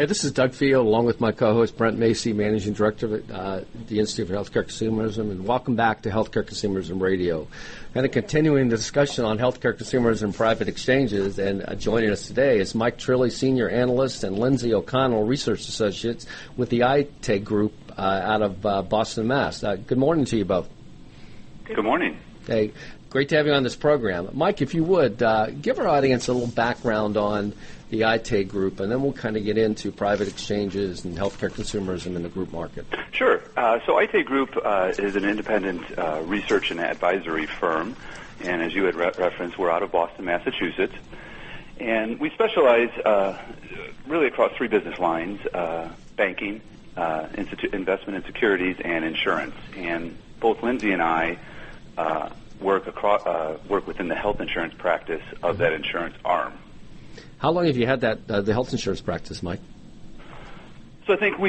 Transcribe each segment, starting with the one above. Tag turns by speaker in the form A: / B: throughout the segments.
A: Hey, this is Doug Field, along with my co-host Brent Macy, Managing Director of the Institute for Healthcare Consumerism, and welcome back to Healthcare Consumerism Radio. And continuing the discussion on healthcare consumerism and private exchanges, and joining us today is Mike Trilli, Senior Analyst, and Lindsey O'Connell, Research Associates with the Aite Group out of Boston, Mass. Good morning to you both.
B: Good morning.
A: Hey, great to have you on this program. Mike, if you would, give our audience a little background on the Aite Group, and then we'll kind of get into private exchanges and healthcare consumerism in the group market.
B: Sure. So Aite Group is an independent research and advisory firm, and as you had referenced, we're out of Boston, Massachusetts. And we specialize really across three business lines, banking, investment in securities, and insurance. And both Lindsey and I work within the health insurance practice of that insurance arm.
A: How long have you had that the health insurance practice, Mike?
B: So I think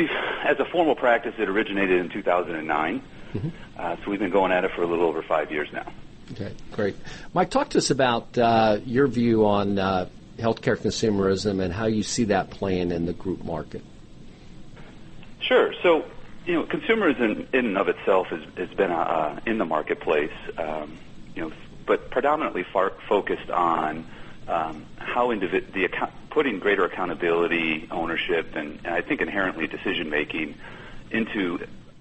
B: as a formal practice, it originated in 2009. So we've been going at it for a little over 5 years now.
A: Okay, great. Mike, talk to us about your view on healthcare consumerism and how you see that playing in the group market.
B: Sure. So, consumerism in and of itself has been in the marketplace, but predominantly focused on how putting greater accountability, ownership, and I think inherently decision-making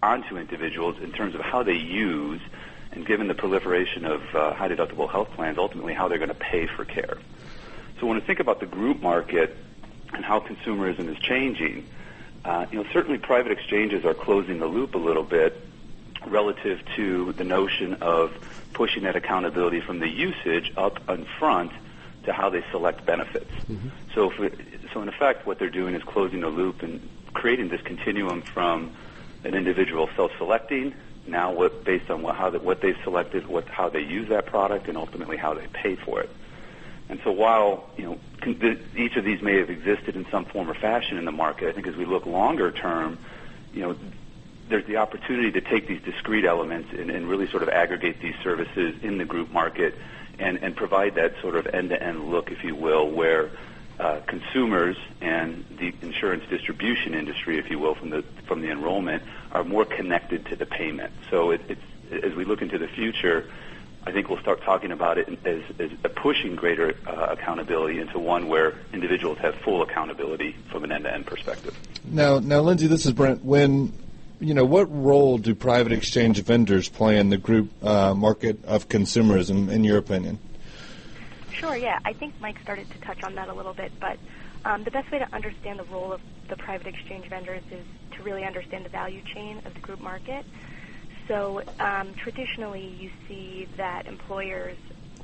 B: onto individuals in terms of how they use, and given the proliferation of high-deductible health plans, ultimately how they're going to pay for care. So when I think about the group market and how consumerism is changing, certainly private exchanges are closing the loop a little bit relative to the notion of pushing that accountability from the usage up in front to how they select benefits. So in effect, what they're doing is closing the loop and creating this continuum from an individual self-selecting, now based on what they've selected, how they use that product, and ultimately how they pay for it. And so while each of these may have existed in some form or fashion in the market, I think as we look longer term, there's the opportunity to take these discrete elements and really sort of aggregate these services in the group market and provide that sort of end-to-end look, if you will, where consumers and the insurance distribution industry, if you will, from the enrollment, are more connected to the payment. So as we look into the future, I think we'll start talking about it as pushing greater accountability into one where individuals have full accountability from an end-to-end perspective.
C: Now, Lindsey, this is Brent. What role do private exchange vendors play in the group market of consumerism, in your opinion?
D: Sure, yeah. I think Mike started to touch on that a little bit, but the best way to understand the role of the private exchange vendors is to really understand the value chain of the group market. So traditionally, you see that employers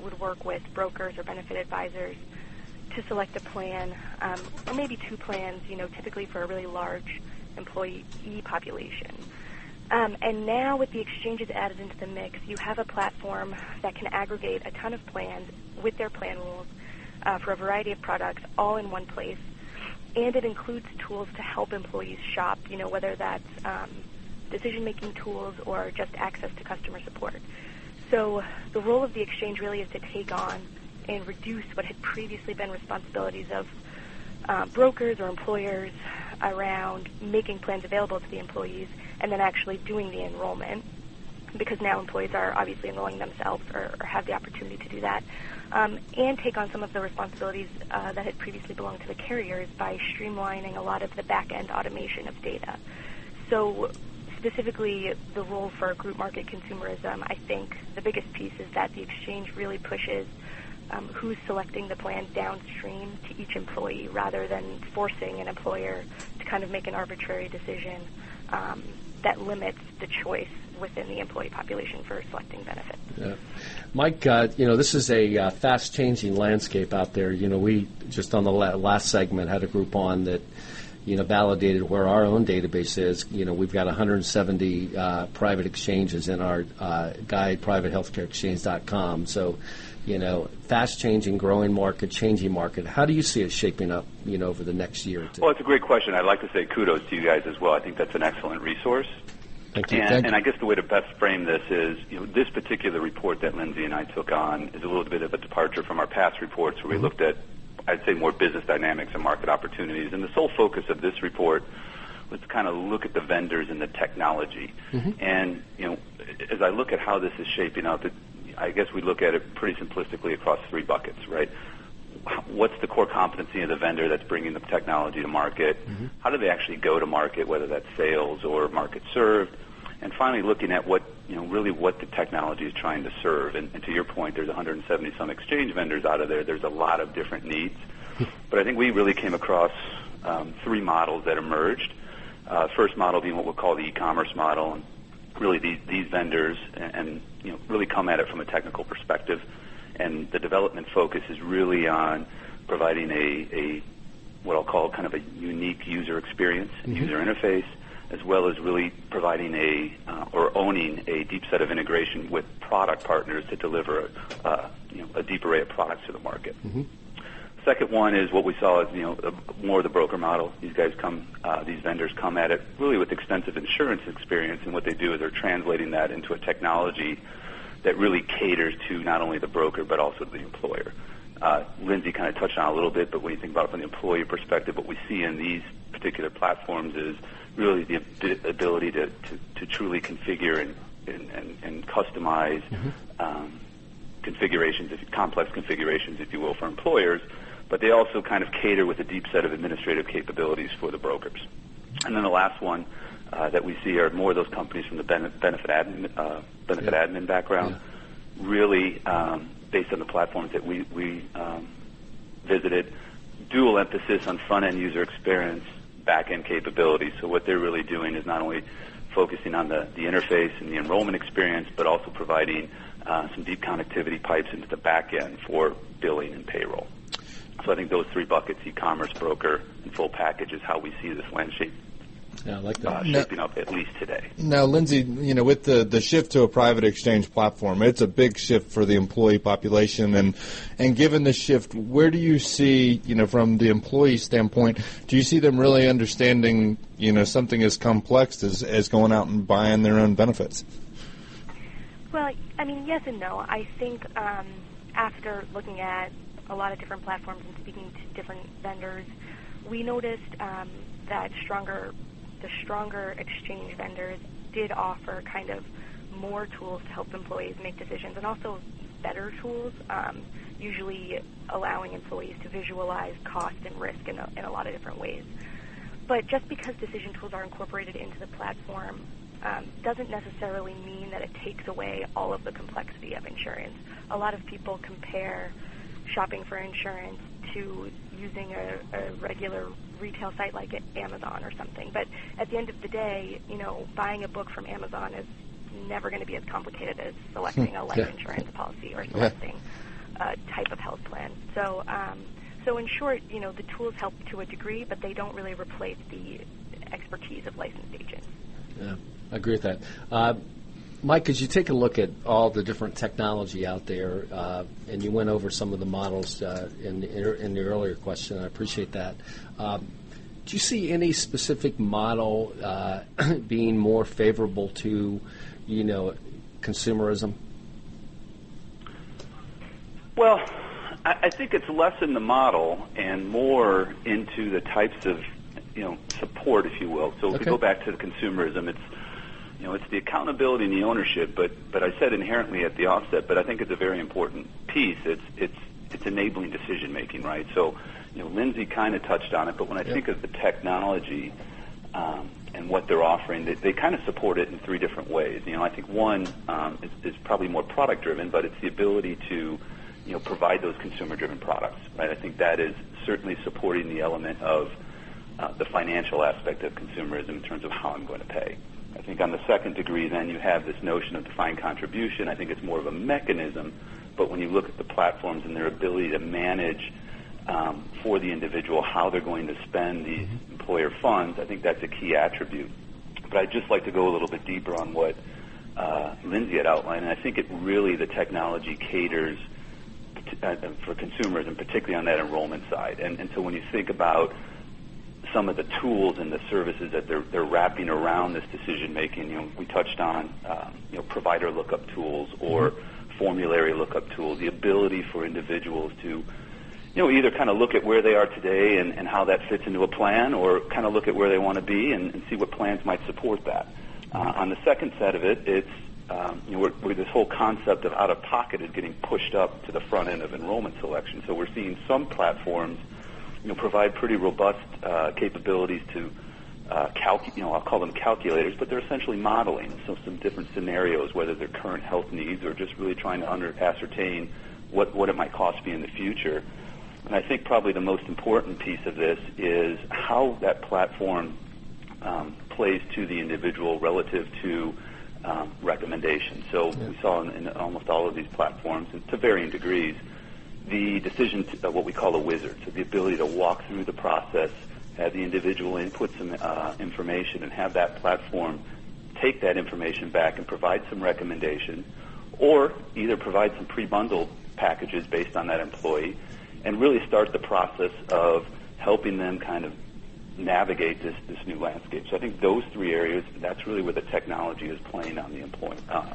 D: would work with brokers or benefit advisors to select a plan, or maybe two plans, typically for a really large employee population. And now with the exchanges added into the mix, you have a platform that can aggregate a ton of plans with their plan rules for a variety of products all in one place. And it includes tools to help employees shop, whether that's decision-making tools or just access to customer support. So the role of the exchange really is to take on and reduce what had previously been responsibilities of brokers or employers around making plans available to the employees and then actually doing the enrollment, because now employees are obviously enrolling themselves or have the opportunity to do that, and take on some of the responsibilities that had previously belonged to the carriers by streamlining a lot of the back-end automation of data. So specifically the role for group market consumerism, I think the biggest piece is that the exchange really pushes who's selecting the plan downstream to each employee rather than forcing an employer to kind of make an arbitrary decision that limits the choice within the employee population for selecting benefits.
A: Yeah. Mike, this is a fast-changing landscape out there. We just on the last segment had a group on that validated where our own database is. We've got 170 private exchanges in our guide, privatehealthcareexchange.com. So, fast-changing, growing market, changing market. How do you see it shaping up, over the next year or two?
B: Well, it's a great question. I'd like to say kudos to you guys as well. I think that's an excellent resource.
A: Thank you.
B: And I guess the way to best frame this is, this particular report that Lindsey and I took on is a little bit of a departure from our past reports where we looked at I'd say more business dynamics and market opportunities. And the sole focus of this report was to kind of look at the vendors and the technology. And, as I look at how this is shaping up, I guess we look at it pretty simplistically across three buckets, right? What's the core competency of the vendor that's bringing the technology to market? How do they actually go to market, whether that's sales or market served? And finally, looking at what the technology is trying to serve. And to your point, there's 170 some exchange vendors out of there. There's a lot of different needs. But I think we really came across three models that emerged. First model being what we'll call the e-commerce model, and really these vendors and really come at it from a technical perspective. And the development focus is really on providing a what I'll call kind of a unique user experience and user interface, as well as really providing or owning a deep set of integration with product partners to deliver a deep array of products to the market. Second one is what we saw as more of the broker model. These vendors come at it really with extensive insurance experience, and what they do is they're translating that into a technology that really caters to not only the broker but also the employer. Lindsey kind of touched on it a little bit, but when you think about it from the employee perspective, what we see in these particular platforms is really the ability to truly configure and customize configurations, complex configurations, if you will, for employers. But they also kind of cater with a deep set of administrative capabilities for the brokers. And then the last one that we see are more of those companies from the benefit admin background, really based on the platforms that we visited, dual emphasis on front-end user experience, back-end capabilities. So what they're really doing is not only focusing on the interface and the enrollment experience, but also providing some deep connectivity pipes into the back-end for billing and payroll. So I think those three buckets, e-commerce, broker, and full package, is how we see this landscape
A: I like that.
B: Shaping up at least today.
C: Now, Lindsey, with the shift to a private exchange platform, it's a big shift for the employee population. And given the shift, where do you see, from the employee standpoint, do you see them really understanding, something as complex as going out and buying their own benefits?
D: Well, I mean, yes and no. I think after looking at a lot of different platforms and speaking to different vendors, we noticed that the stronger exchange vendors did offer kind of more tools to help employees make decisions, and also better tools, usually allowing employees to visualize cost and risk in a lot of different ways. But just because decision tools are incorporated into the platform doesn't necessarily mean that it takes away all of the complexity of insurance. A lot of people compare shopping for insurance to using a regular retail site like Amazon or something. But at the end of the day, buying a book from Amazon is never going to be as complicated as selecting a life insurance policy or selecting a type of health plan. So in short, the tools help to a degree, but they don't really replace the expertise of licensed agents.
A: Yeah, I agree with that. Mike, as you take a look at all the different technology out there, and you went over some of the models in the earlier question, I appreciate that. Do you see any specific model being more favorable to, consumerism?
B: Well, I think it's less in the model and more into the types of, support, if you will. So if we go back to the consumerism, it's the accountability and the ownership, but I said inherently at the offset, but I think it's a very important piece. It's enabling decision making, right? So, Lindsey kind of touched on it, but when I think of the technology and what they're offering, they kind of support it in three different ways. I think one is probably more product driven, but it's the ability to provide those consumer driven products, right? I think that is certainly supporting the element of the financial aspect of consumerism in terms of how I'm going to pay. I think on the second degree, then you have this notion of defined contribution. I think it's more of a mechanism, but when you look at the platforms and their ability to manage for the individual how they're going to spend these employer funds, I think that's a key attribute. But I'd just like to go a little bit deeper on what Lindsey had outlined, and I think it really, the technology caters for consumers, and particularly on that enrollment side. And so when you think about some of the tools and the services that they're wrapping around this decision making, we touched on provider lookup tools or formulary lookup tools, the ability for individuals to either kind of look at where they are today and how that fits into a plan, or kind of look at where they want to be and see what plans might support that. On the second set of it, it's where this whole concept of out-of-pocket is getting pushed up to the front end of enrollment selection. So we're seeing some platforms, provide pretty robust capabilities to I'll call them calculators, but they're essentially modeling. So some different scenarios, whether they're current health needs or just really trying to ascertain what it might cost me in the future. And I think probably the most important piece of this is how that platform plays to the individual relative to recommendations. So we saw in almost all of these platforms, and to varying degrees, the decision to what we call a wizard, so the ability to walk through the process, have the individual input some information, and have that platform take that information back and provide some recommendation, or either provide some pre-bundled packages based on that employee, and really start the process of helping them kind of navigate this new landscape. So I think those three areas, that's really where the technology is playing on the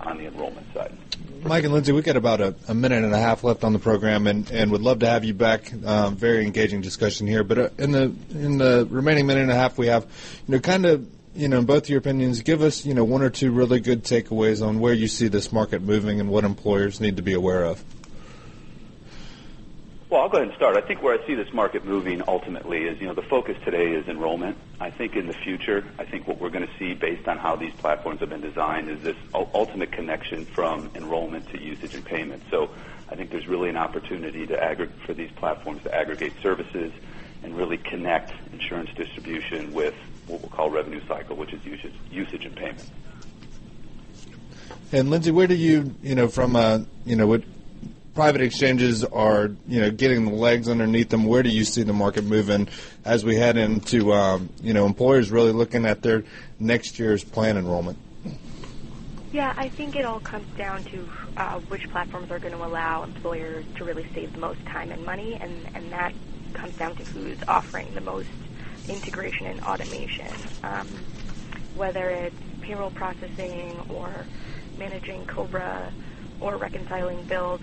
B: on the enrollment side.
C: Mike and Lindsey, we've got about a minute and a half left on the program, and would love to have you back. Very engaging discussion here. But in the remaining minute and a half we have, in both your opinions, give us, one or two really good takeaways on where you see this market moving and what employers need to be aware of.
B: Well, I'll go ahead and start. I think where I see this market moving ultimately is, the focus today is enrollment. I think in the future, I think what we're going to see based on how these platforms have been designed is this ultimate connection from enrollment to usage and payment. So I think there's really an opportunity for these platforms to aggregate services and really connect insurance distribution with what we'll call revenue cycle, which is usage and payment.
C: And Lindsey, where do you, what private exchanges are, getting the legs underneath them, where do you see the market moving as we head into, employers really looking at their next year's plan enrollment?
D: Yeah, I think it all comes down to which platforms are going to allow employers to really save the most time and money, and that comes down to who's offering the most integration and automation, whether it's payroll processing or managing COBRA or reconciling bills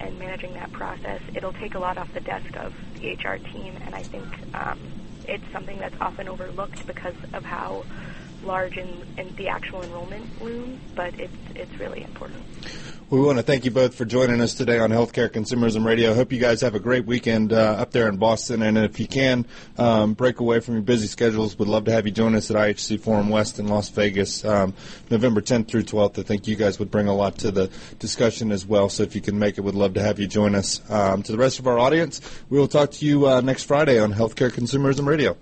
D: and managing that process. It'll take a lot off the desk of the HR team, and I think it's something that's often overlooked because of how large in the actual enrollment looms, but it's really important.
C: We want to thank you both for joining us today on Healthcare Consumerism Radio. I hope you guys have a great weekend up there in Boston, and if you can, break away from your busy schedules, we'd love to have you join us at IHC Forum West in Las Vegas, November 10th through 12th. I think you guys would bring a lot to the discussion as well, so if you can make it, we'd love to have you join us. To the rest of our audience, we will talk to you next Friday on Healthcare Consumerism Radio.